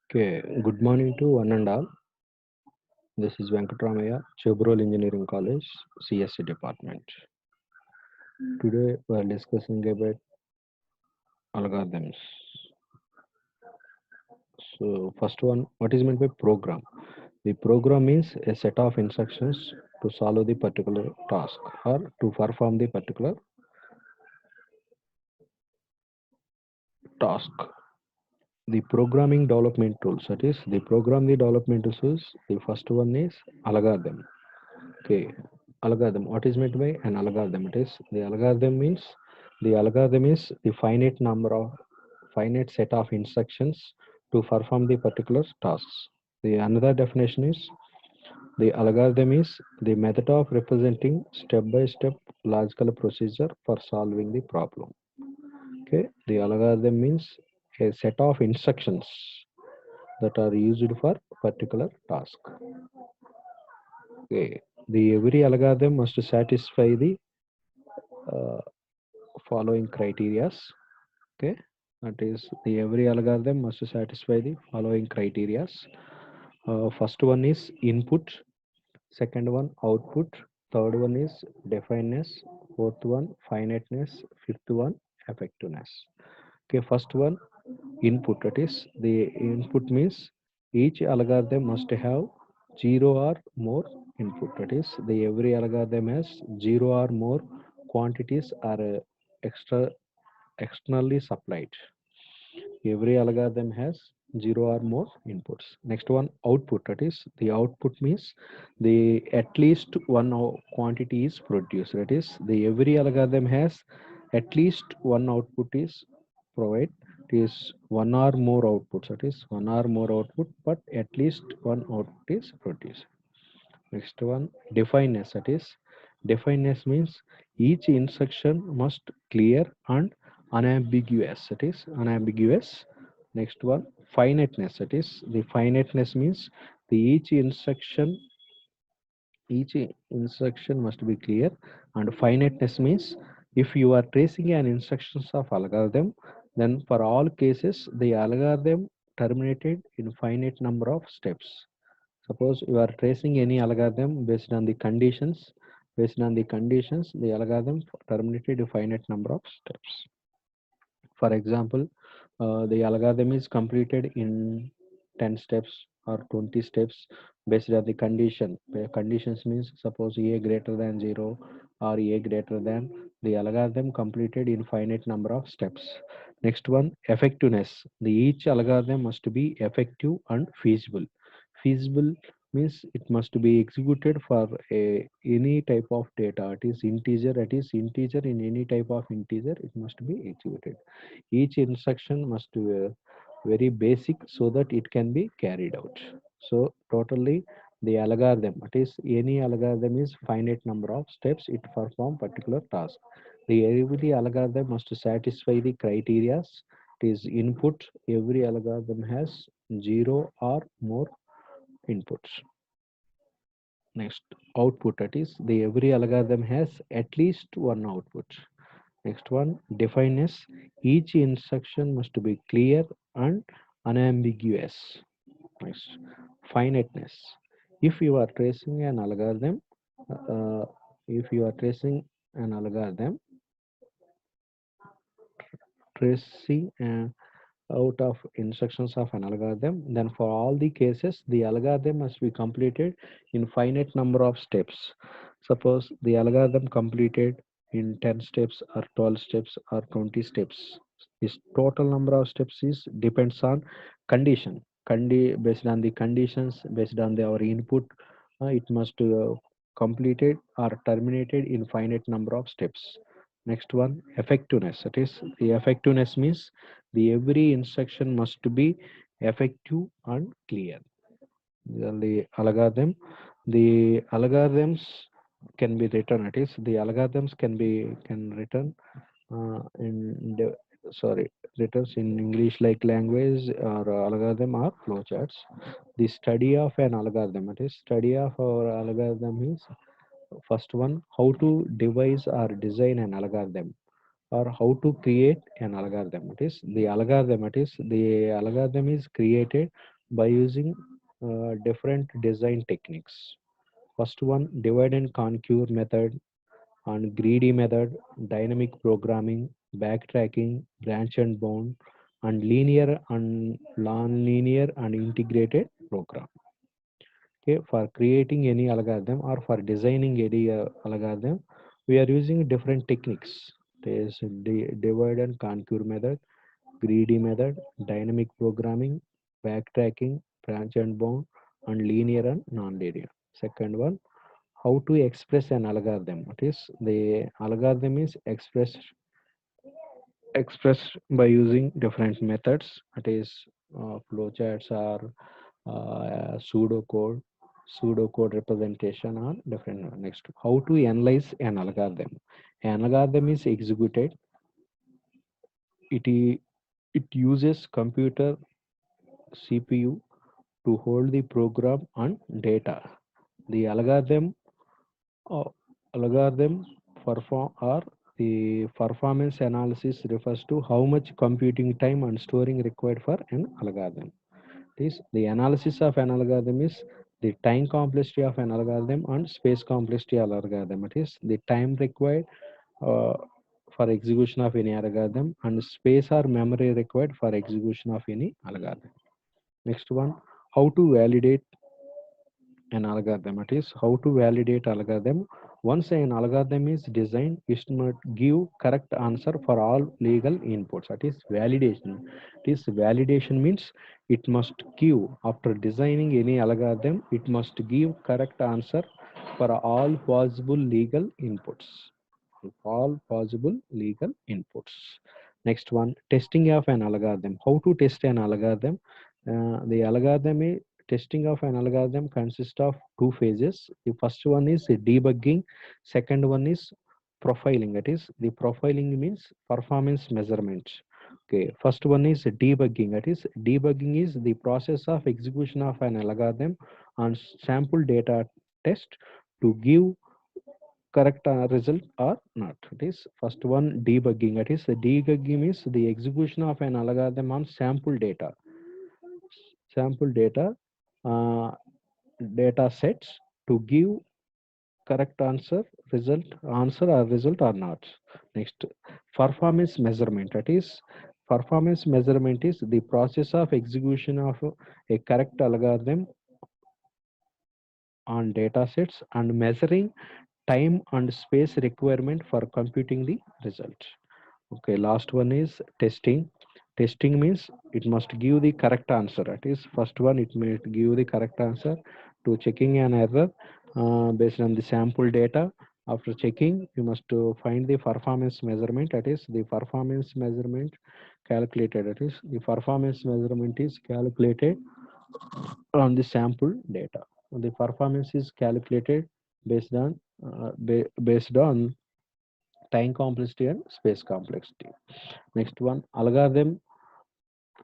Okay, good morning to one and all. This is Venkatramaya, Chebrol Engineering College, CSC Department. Today we are discussing about algorithms. So, first one, what is meant by program? The program means a set of instructions to solve the particular task or to perform the particular task. The programming development tools, that is, the program the development tools. The first one is algorithm. Okay, algorithm. What is meant by an algorithm? It is the algorithm is the finite set of instructions to perform the particular tasks. The another definition is the algorithm is the method of representing step-by-step logical procedure for solving the problem. Okay, the algorithm means a set of instructions that are used for particular task. Okay, the every algorithm must satisfy the uh, following criterias. Okay, that is the every algorithm must satisfy the following criterias. First one is input, second one output, third one is defineness, fourth one finiteness, fifth one effectiveness. Okay, first one input, that is the input means each algorithm must have zero or more input, that is the every algorithm has zero or more quantities are externally supplied. Every algorithm has zero or more inputs. Next one output, that is the output means the at least one quantity is produced, that is the every algorithm has at least one output is provide. It is one or more outputs, that is one or more output, but at least one output is produced. Next one defineness, that is defineness means each instruction must clear and unambiguous, that is unambiguous. Next one finiteness, that is the finiteness means the each instruction must be clear, and finiteness means if you are tracing an instructions of algorithm, then for all cases the algorithm terminated in finite number of steps. Suppose you are tracing any algorithm based on the conditions, the algorithm terminated a finite number of steps. For example, the algorithm is completed in 10 steps or 20 steps based on the condition. Where conditions means suppose a greater than 0 or a greater than, the algorithm completed in finite number of steps. Next one, effectiveness. The each algorithm must be effective and feasible. Feasible means it must be executed for any type of data. It is integer in any type of integer, it must be executed. Each instruction must be very basic so that it can be carried out. So totally the algorithm, it is any algorithm is finite number of steps it perform particular task. The every algorithm must satisfy the criteria. It is input, every algorithm has zero or more inputs. Next output, that is the every algorithm has at least one output. Next one, defineness. Each instruction must be clear and unambiguous. Next, finiteness. If you are tracing an algorithm, uh, if you are tracing an algorithm, tracing out of instructions of an algorithm, then for all the cases, the algorithm must be completed in finite number of steps. Suppose the algorithm completed in 10 steps or 12 steps or 20 steps. This total number of steps is depends on condition. Based on the conditions, based on our input, it must completed or terminated in finite number of steps. Next one, effectiveness. That is, the effectiveness means the every instruction must be effective and clear. Then the algorithm, the algorithms can be written. It is the algorithms can written in the sorry letters in English like language or algorithm or flowcharts. The study of an algorithm. It is study of our algorithm is first one how to devise or design an algorithm or how to create an algorithm. It is the algorithm is created by using different design techniques. First one, divide and conquer method and greedy method, dynamic programming, backtracking, branch and bound, and linear and non-linear and integrated program. Okay, for creating any algorithm or for designing any algorithm, we are using different techniques. There is divide and conquer method, greedy method, dynamic programming, backtracking, branch and bound, and linear and non-linear. Second one, how to express an algorithm. It is the algorithm is expressed by using different methods. It is flowcharts or pseudocode representation are different. Next, how to analyze an algorithm. An algorithm is executed. It uses computer CPU to hold the program and data. The uh, algorithm perform or the performance analysis refers to how much computing time and storing required for an algorithm. This the analysis of an algorithm is the time complexity of an algorithm and space complexity of algorithm. It is the time required uh, for execution of any algorithm and space or memory required for execution of any algorithm. Next one, how to validate an algorithm. It is how to validate algorithm. Once an algorithm is designed, it must give correct answer for all legal inputs. That is validation. This validation means it must give, after designing any algorithm, it must give correct answer for all possible legal inputs. All possible legal inputs. Next one, testing of an algorithm. How to test an algorithm? The algorithm testing of an algorithm consists of two phases. The first one is debugging. Second one is profiling. That is, the profiling means performance measurement. Okay, first one is debugging. That is, debugging is the process of execution of an algorithm on sample data test to give correct result or not. It is first one debugging. It is the debugging is the execution of an algorithm on sample uh, data sets to give correct answer or result or not. Next, performance measurement. That is performance measurement is the process of execution of a correct algorithm on data sets and measuring time and space requirement for computing the result. Okay, last one is testing. Testing means it must give the correct answer. That is, first one, it may give the correct answer to checking an error based on the sample data. After checking, you must find the performance measurement. That is, the performance measurement calculated. That is, the performance measurement is calculated on the sample data. The performance is calculated based on based on time complexity and space complexity. Next one, algorithm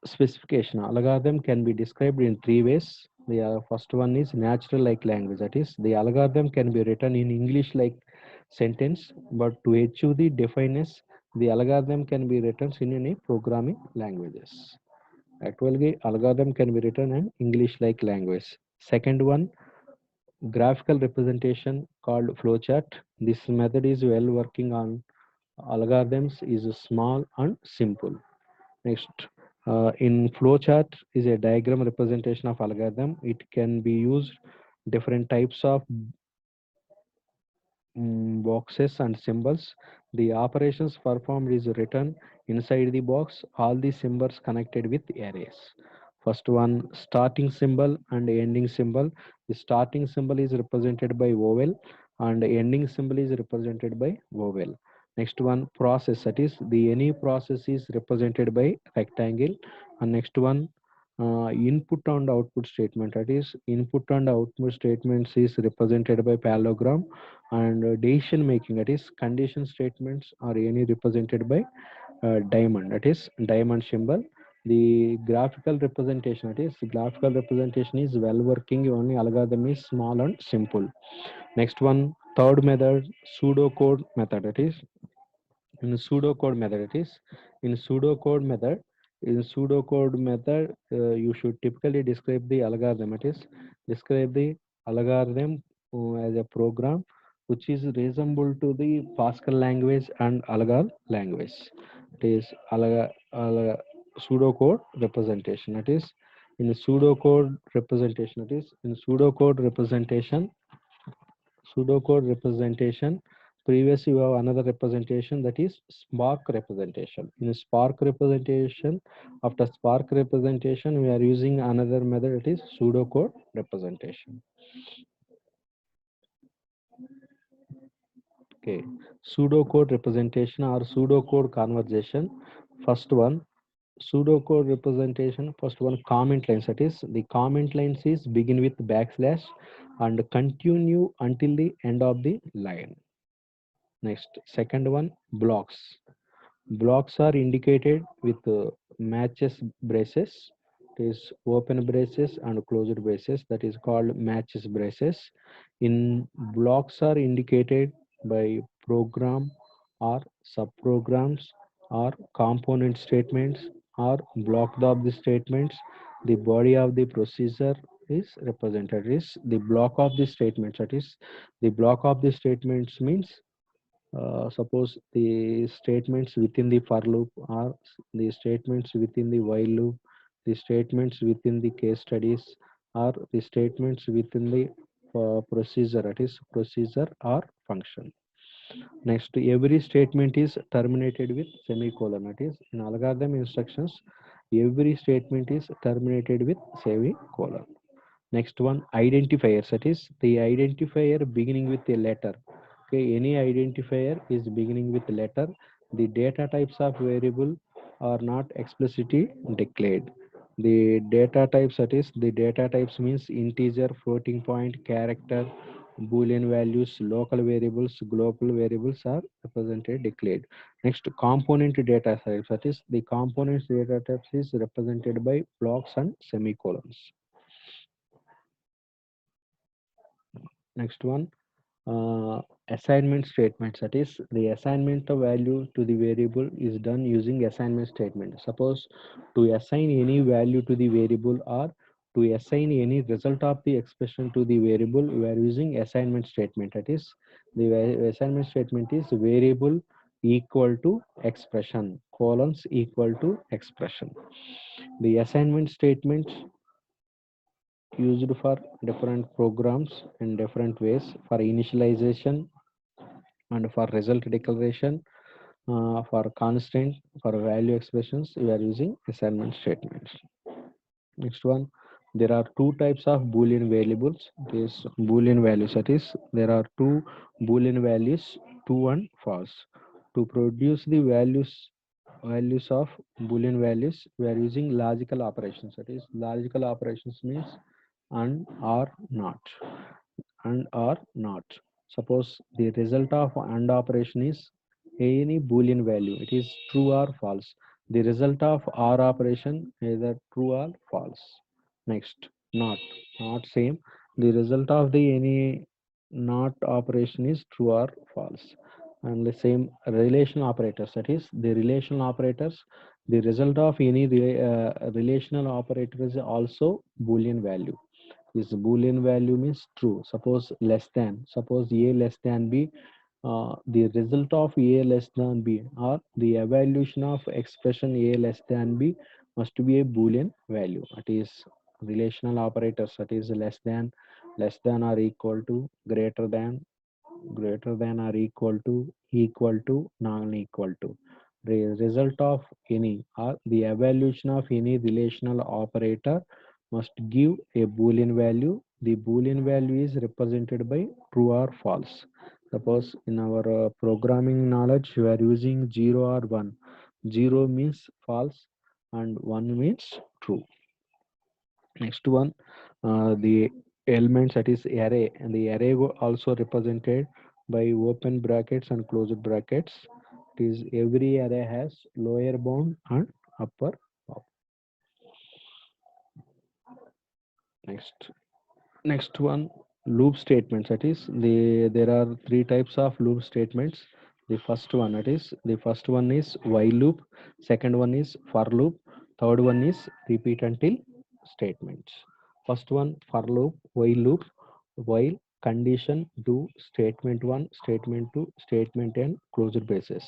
specification. Algorithm can be described in three ways. The first one is natural like language. That is, the algorithm can be written in English like sentence, but to achieve the defineness, the algorithm can be written in any programming languages. Actually, algorithm can be written in English like language. Second one, graphical representation called flowchart. This method is well working on algorithms is small and simple. Next, in flowchart is a diagram representation of algorithm. It can be used different types of boxes and symbols. The operations performed is written inside the box. All the symbols connected with arrays. First one, starting symbol and ending symbol. The starting symbol is represented by vowel and ending symbol is represented by vowel. Next one, process. That is, the any process is represented by rectangle. And next one, input and output statement. That is, input and output statements is represented by parallelogram, and decision making, that is condition statements are any represented by diamond, that is diamond symbol. The graphical representation, that is graphical representation is well working, only algorithm is small and simple. Next one, third method, pseudocode method. That is in pseudocode method, it is in pseudocode method, In pseudocode method, you should typically describe the algorithm. It is describe the algorithm as a program which is resemble to the Pascal language and Algar language. It is pseudocode representation. It is in the pseudocode representation. It is in pseudocode representation. Previously, you have another representation, that is Spark representation. In Spark representation, after Spark representation, we are using another method, it is pseudocode representation. Okay, pseudocode representation or pseudocode conversation. First one, pseudocode representation. First one, comment lines. That is, the comment lines is begin with backslash and continue until the end of the line. Next, second one, blocks. Blocks are indicated with matches braces. It is open braces and closed braces. That is called matches braces. In blocks are indicated by program or subprograms or component statements or block of the statements. The body of the procedure is represented is the block of the statements. That is, the block of the statements means suppose the statements within the for loop or the statements within the while loop, the statements within the case studies, or the statements within the procedure, that is procedure or function. Next, every statement is terminated with semicolon. That is, in algorithm instructions, every statement is terminated with semicolon. Next one, identifiers. That is, the identifier beginning with a letter. Okay, any identifier is beginning with letter. The data types of variable are not explicitly declared. The data types, that is, the data types means integer, floating point, character, boolean values, local variables, global variables are represented declared. Next, component data types. That is, the components data types is represented by blocks and semicolons. Next one, assignment statements. That is, the assignment of value to the variable is done using assignment statement. Suppose to assign any value to the variable or to assign any result of the expression to the variable, we are using assignment statement. That is, the assignment statement is variable equal to expression, colons equal to expression. The assignment statement used for different programs in different ways, for initialization and for result declaration, for constant, for value expressions, we are using assignment statements. Next one, there are two types of boolean variables. This boolean values, that is, there are two boolean values, true and false. To produce the values of boolean values, we are using logical operations. That is, logical operations means and or not, and or not. Suppose the result of and operation is any boolean value, it is true or false. The result of or operation either true or false. Next, not, not same. The result of the any not operation is true or false. And the same relational operators, that is, the relational operators, the result of any relational operator is also boolean value. This boolean value means true. Suppose less than, suppose a less than b, the result of a less than b or the evaluation of expression a less than b must be a boolean value. It is relational operators, that is less than or equal to, greater than or equal to, non-equal to. The result of any or the evaluation of any relational operator must give a boolean value. The boolean value is represented by true or false. Suppose in our programming knowledge, we are using 0 or 1. 0 means false and 1 means true. Next one, the elements, that is array, and the array also represented by open brackets and closed brackets. It is every array has lower bound and upper bound. Next one, loop statements. That is, there are three types of loop statements. The first one is while loop, second one is for loop, Third one is repeat until statements. First one, for loop, while condition do statement 1, statement 2, statement n, closure braces.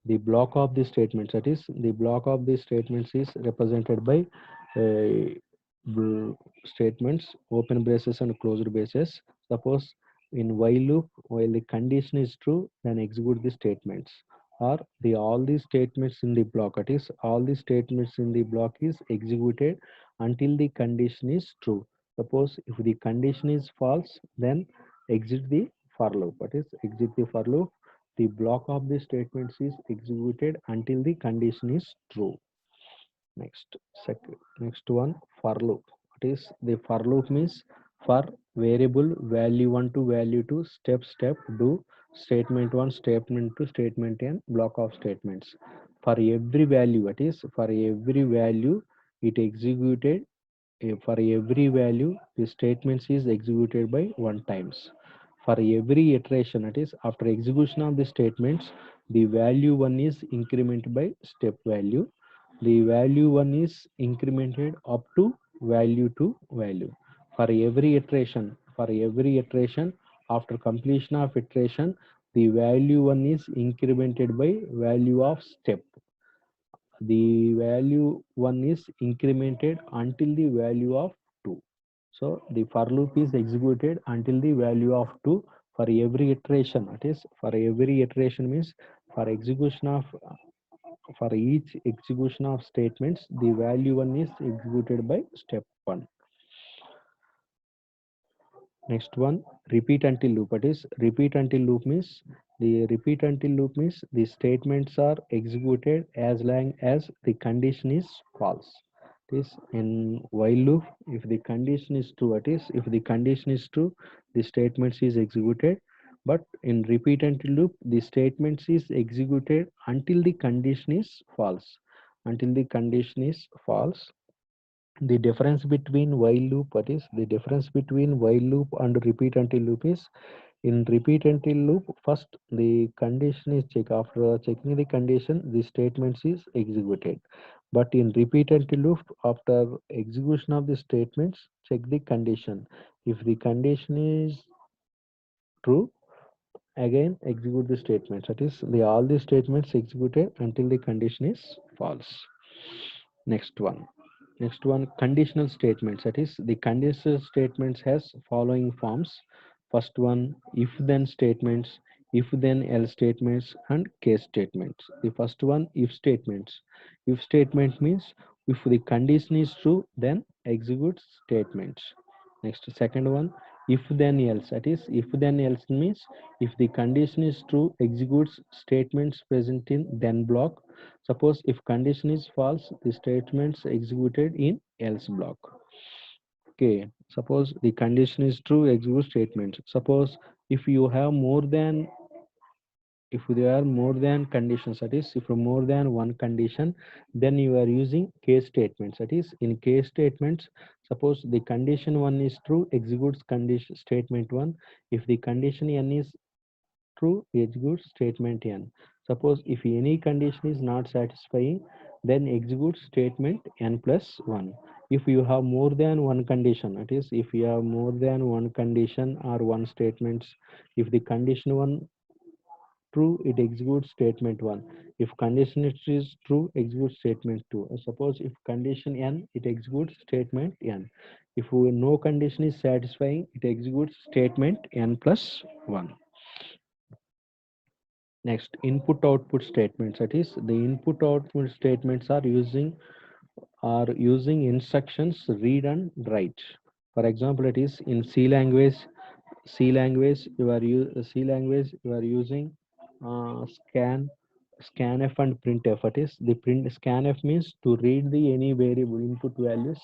The block of the statements, that is, the block of the statements is represented by uh, statements, open braces and closure braces. Suppose in while loop, while the condition is true, then execute the statements, or the all the statements in the block, that is all the statements in the block is executed until the condition is true. Suppose if the condition is false, then exit the for loop, that is exit the for loop. The block of the statements is executed until the condition is true. Next one, for loop. It is the for loop means for variable value 1 to value 2, step do statement 1, statement 2, statement n, block of statements. For every value, it is for every value it executed, for every value the statements is executed by 1 times. For every iteration, it is after execution of the statements, the value 1 is incremented by step value. The value 1 is incremented up to value 2 value. For every iteration, after completion of iteration, the value 1 is incremented by value of step. The value 1 is incremented until the value of 2. So the for loop is executed until the value of 2 for every iteration. That is, for every iteration means for execution of for each execution of statements, the value 1 is executed by step 1. Next one, repeat until loop. That is, repeat until loop means the statements are executed as long as the condition is false. This in while loop, if the condition is true, that is, if the condition is true, the statements is executed. But in repeat until loop, the statements is executed until the condition is false. Until the condition is false. The difference between while loop, what is the difference between while loop and repeat until loop is, in repeat until loop, first the condition is checked. After checking the condition, the statements is executed. But in repeat until loop, after execution of the statements, check the condition. If the condition is true, again execute the statements. That is, the all the statements executed until the condition is false. Next one. Next one, conditional statements. That is, the conditional statements has following forms. First one, if then statements, if then else statements, and case statements. The first one, if statements. If statement means if the condition is true, then execute statements. Next, second one, if then else. That is, if then else means if the condition is true, executes statements present in then block. Suppose if condition is false, the statements executed in else block. Okay, suppose the condition is true, execute statements. Suppose if you have more than, if there are more than conditions, that is, if more than one condition, then you are using case statements. That is, in case statements, suppose the condition 1 is true, executes condition statement 1. If the condition n is true, execute statement n. Suppose if any condition is not satisfying, then execute statement n plus 1. If you have more than one condition, that is, if you have more than one condition or one statements, if the condition 1 true, it executes statement 1. If condition is true, execute statement 2. Suppose if condition n, it executes statement n. If no condition is satisfying, it executes statement n plus 1. Next, input output statements. That is, the input output statements are using instructions read and write. For example, it is in C language you are using scanf and printf. It is the print scanf means to read the any variable input values,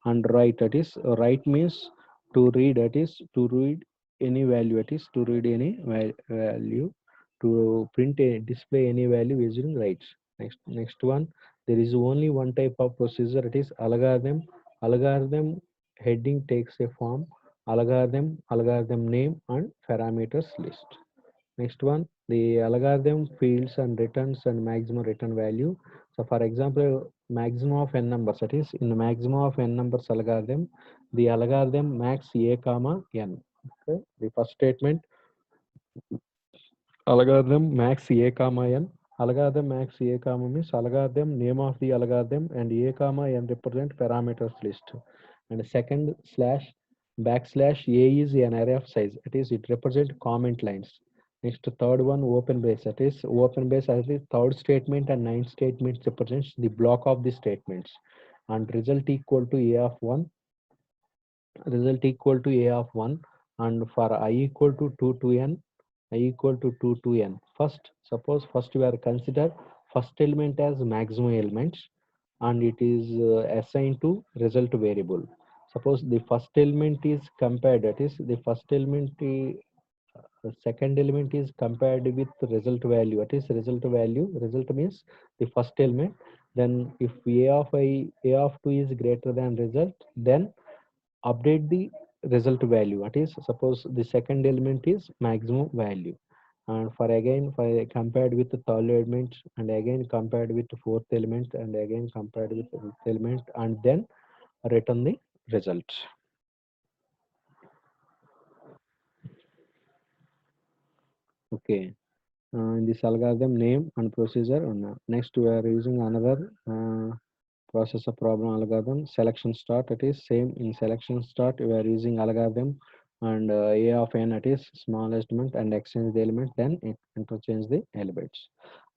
and write, that is write means to read, that is to read any value, it is to read any value, to print a display any value using writes. Next one, there is only one type of procedure, it is algorithm. Algorithm heading takes a form algorithm name and parameters list. Next one, the algorithm fields and returns and maximum return value. So for example, maximum of n numbers, that is in the maximum of n numbers algorithm, the algorithm max a comma n. Okay, the first statement, algorithm max a comma n. Algorithm max a comma means algorithm name of the algorithm, and a comma n represent parameters list. And second slash backslash a is an array of size, it is it represent comment lines. Next third one open base, that is open base as the third statement and ninth statement represents the block of the statements. And result equal to a of 1, result equal to a of 1. And for I equal to 2 to n, I equal to 2 to n. First, suppose first we are consider first element as maximum elements, and it is assigned to result variable. Suppose the first element is compared, that is the first element, the second element is compared with result value, that is result value, result means the first element. Then if a of 2 is greater than result, then update the result value, that is suppose the second element is maximum value. And for again for compared with the third element, and again compared with the fourth element, and again compared with the fifth element, and then return the result. Okay, in this algorithm name and procedure. Next we are using another process of problem algorithm selection start, it is same in selection start we are using algorithm, and a of n, it is smallest element, and exchange the element, then interchange the elements.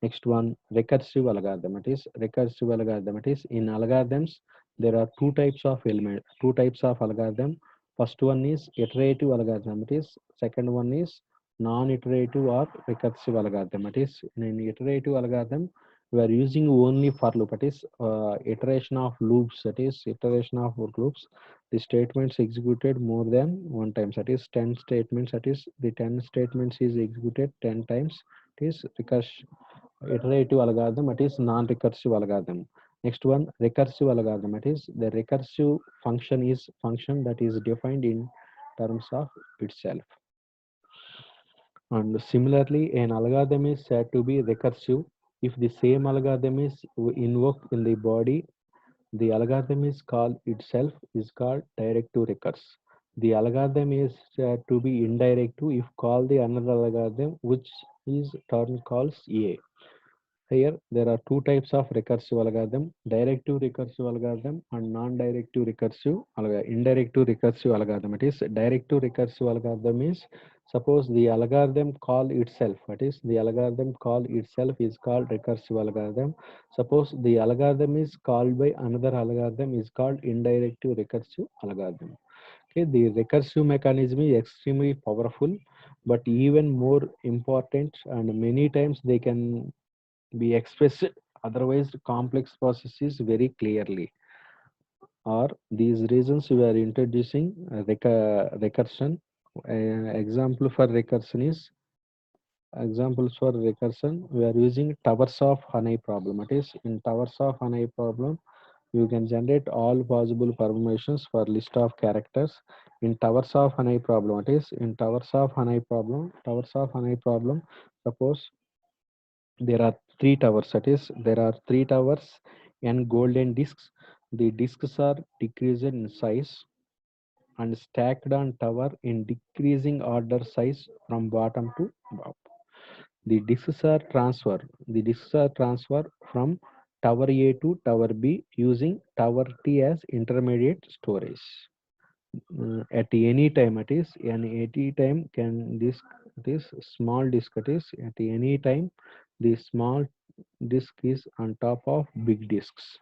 Next one recursive algorithm, it is recursive algorithm, it is in algorithms there are two types of algorithm. First one is iterative algorithm, it is second one is non-iterative or recursive algorithm, it is in iterative algorithm we are using only for loop, that is iteration of loops, that is iteration of loops. The statements executed more than one times, that is 10 statements, that is the 10 statements is executed 10 times. It is iterative algorithm, it is non-recursive algorithm. Next one recursive algorithm, it is the recursive function is function that is defined in terms of itself. And similarly, an algorithm is said to be recursive if the same algorithm is invoked in the body. The algorithm is called itself is called direct to recurse. The algorithm is said to be indirect to if called the another algorithm, which is term calls A. Here there are two types of recursive algorithm: directive recursive algorithm and non-directive recursive algorithm. Indirective recursive algorithm. It is directive recursive algorithm is suppose the algorithm call itself. That is the algorithm call itself is called recursive algorithm. Suppose the algorithm is called by another algorithm is called indirective recursive algorithm. Okay, the recursive mechanism is extremely powerful, but even more important, and many times they can be expressed otherwise complex processes very clearly. Or these reasons we are introducing recursion. Example for recursion is examples for recursion we are using towers of Hanai problem. It is in towers of Hanai problem you can generate all possible permutations for list of characters. In towers of Hanai problem, it is in towers of Hanai problem, suppose there are three towers, that is there are three towers and golden discs. The discs are decreased in size and stacked on tower in decreasing order size from bottom to top. The discs are transferred from tower A to tower B using tower T as intermediate storage. At any time, it is any time can this small disk, it is at any time the small disk is on top of big disks.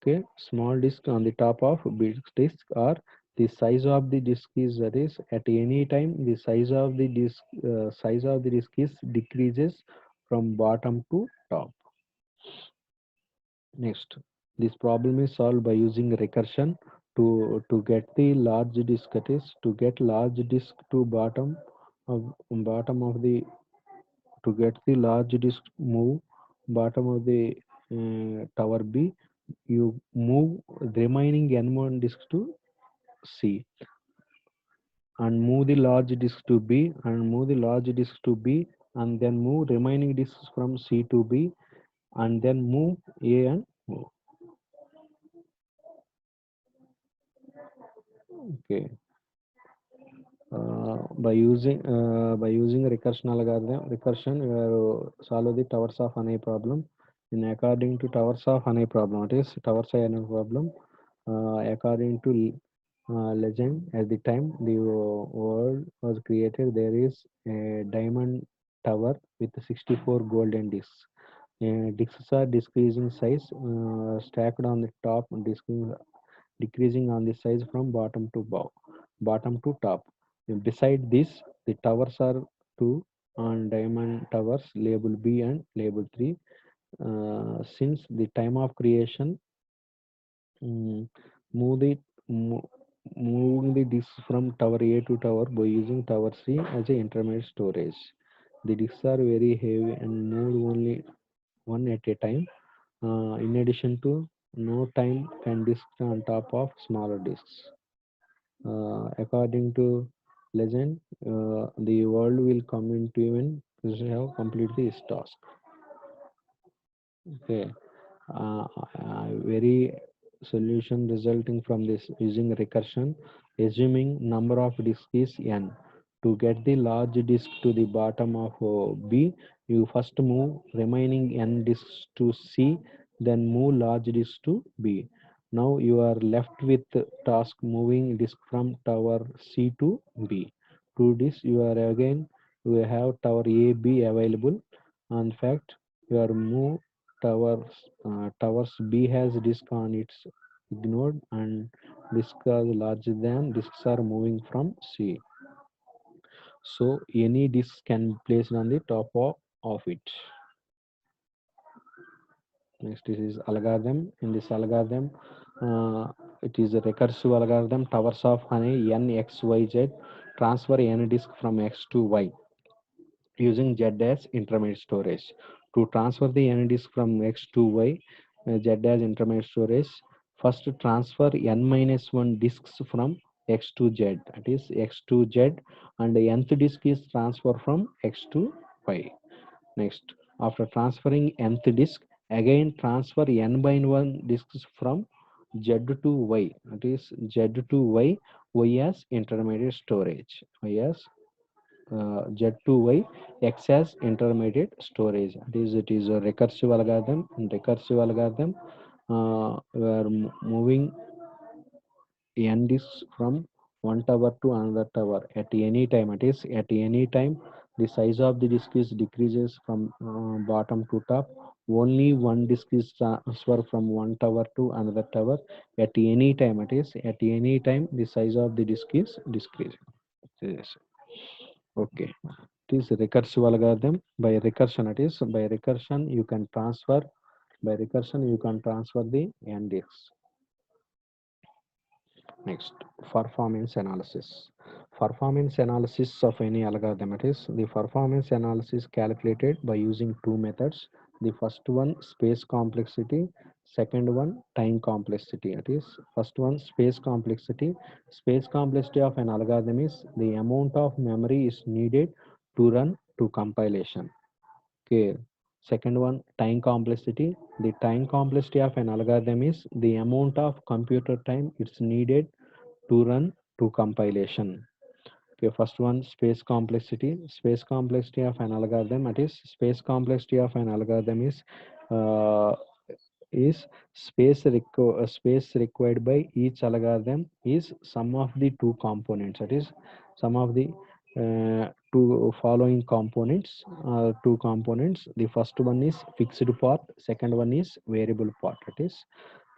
Okay, small disk on the top of big disk, or the size of the disk is, that is at any time the size of the disk is decreases from bottom to top. Next, this problem is solved by using recursion to get the large disk, that is to get large disk to bottom of the to get the large disk move bottom of the tower B. You move the remaining N1 disk to C, and move the large disk to B, and move the large disk to B, and then move remaining disks from C to B, and then move A and move. Okay. By using recursion algorithm, we are solve the towers of Hanei problem. In according to towers of Hanei problem, it is towers of Hanei problem. According to legend, at the time the world was created, there is a diamond tower with 64 golden discs. Discs are decreasing size, stacked on the top, decreasing on the size from bottom to top. Beside this, the towers are two on diamond towers, label B and label 3. Since the time of creation, mm, move the mo- moving the disks from tower A to tower by using tower C as a intermediate storage. The disks are very heavy and moved only one at a time. In addition to no time can disks on top of smaller disks. According to legend, the world will come into even have completed this task. Okay. Very solution resulting from this using recursion, assuming number of disks is n. To get the large disk to the bottom of B, you first move remaining n disks to C, then move large disk to B. Now you are left with task moving disk from tower C to B. To this you have tower A B available. In fact, you are move towers B has disk on its ignored and disk are larger than disks are moving from C. So any disk can be placed on the top of it. Next is algorithm. In this algorithm, it is a recursive algorithm. Towers of Honey n x y z transfer n disk from x to y using Z as intermediate storage. To transfer the n disk from X to Y, Z as intermediate storage, first transfer n minus 1 disks from X to Z, that is X to Z, and the nth disk is transferred from X to Y. Next, after transferring nth disk, again transfer n by 1 disks from Z to Y, that is Z to Y, Y as intermediate storage, Y as Z2Y, X as intermediate storage. It is a recursive algorithm. In recursive algorithm, we are moving n disks from one tower to another tower at any time. It is at any time the size of the disk is decreases from bottom to top. Only one disk is transferred from one tower to another tower at any time. It is at any time the size of the disk is decreasing. Yes. Okay. It is recursive algorithm. By recursion you can transfer the n disks. Next, performance analysis. Performance analysis of any algorithm. It is the performance analysis calculated by using two methods. The first one space complexity, second one time complexity. It is first one space complexity. Space complexity of an algorithm is the amount of memory is needed to run to compilation. Okay. Second one, time complexity. The time complexity of an algorithm is the amount of computer time it's needed to run to compilation. Okay, first one, space complexity. Space complexity of an algorithm. That is, space complexity of an algorithm uh, is space required by each algorithm is sum of the two components. That is, sum of the two following components. Two components. The first one is fixed part. Second one is variable part. That is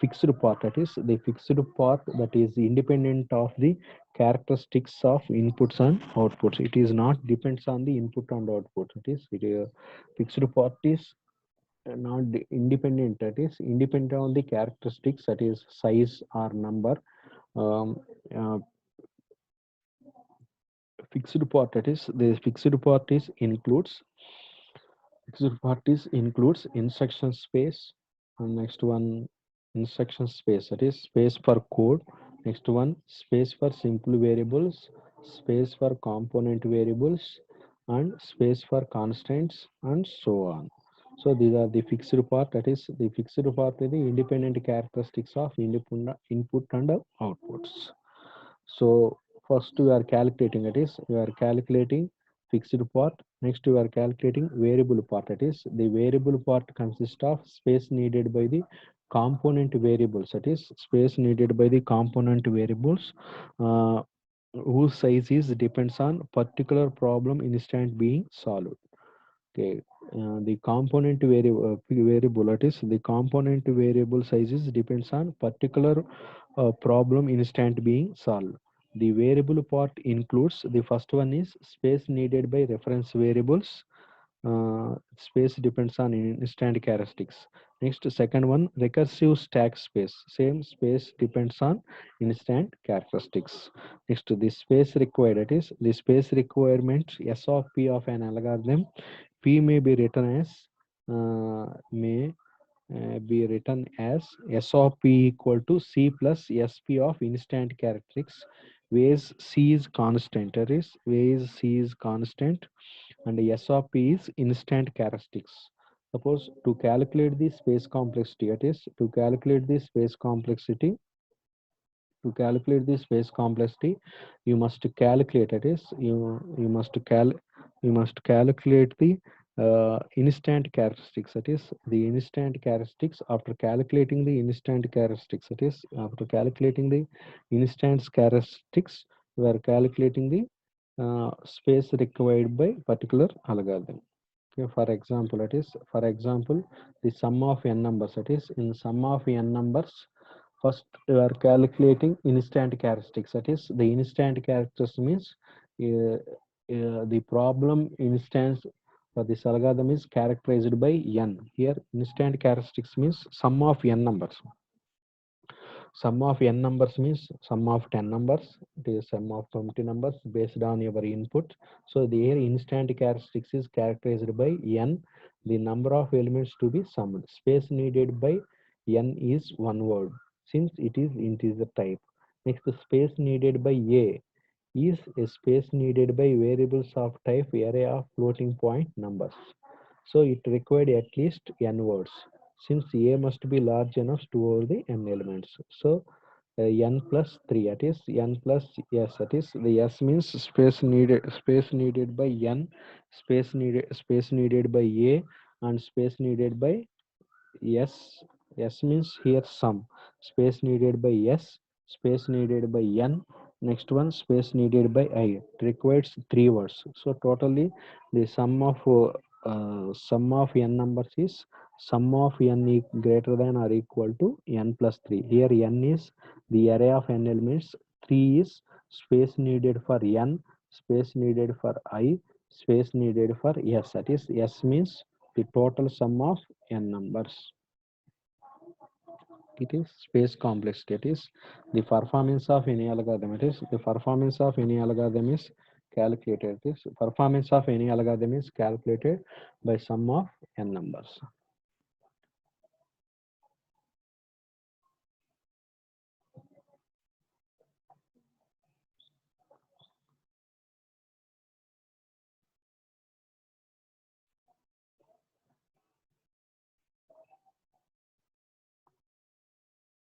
fixed part. That is the fixed part that is independent of the characteristics of inputs and outputs. It is not depends on the input and output. Fixed part is not independent, that is independent on the characteristics, that is size or number. um, uh, Fixed part, that is the fixed part is includes instruction space, and next one instruction space, that is space for code. Next one space for simple variables, space for component variables, and space for constants, and so on. So these are the fixed part, that is the fixed part is the independent characteristics of input and outputs. So first you are calculating, that is you are calculating fixed part. Next you are calculating variable part, that is the variable part consists of space needed by the component variables, that is space needed by the component variables uh, whose size is depends on particular problem instant being solved. Okay, the component variable, that is the component variable sizes depends on particular problem instant being solved. The variable part includes, the first one is space needed by reference variables. Space depends on instant characteristics. Next, second one, recursive stack space. Same space depends on instant characteristics. Next, the space required, that is the space requirement S of P of an algorithm. P may be written as may be written as S of P equal to C plus SP of instant characteristics, where C is constant. That is, where C is constant and S of P is instant characteristics. Suppose to calculate the space complexity, that is to calculate the space complexity, you must calculate, that is you must calculate the instant characteristics, that is the instant characteristics. After calculating the instant characteristics, that is after calculating the instant characteristics, we are calculating the space required by particular algorithm. Okay, for example, that is for example the sum of n numbers, that is in sum of n numbers, first you are calculating instant characteristics, that is the instant characteristics means the problem instance for this algorithm is characterized by n. Here instant characteristics means sum of n numbers. Sum of n numbers means sum of 10 numbers, it is sum of 20 numbers based on your input. So the here instant characteristics is characterized by n, the number of elements to be summed. Space needed by n is one word since it is integer type. Next, the space needed by a is a space needed by variables of type array of floating point numbers. So it required at least n words since a must be large enough to store the n elements. So n plus 3, that is n plus s, that is the s means space needed by n, space needed by a, and space needed by s. S means here sum, space needed by s, space needed by n. Next one, space needed by I. It requires three words. So totally the sum of n numbers is sum of n greater than or equal to n plus 3. Here n is the array of n elements, 3 is space needed for n, space needed for I, space needed for s. That is s means the total sum of n numbers. It is space complexity. It is the performance of any algorithm. It is the performance of any algorithm is calculated. This performance of any algorithm is calculated by sum of n numbers.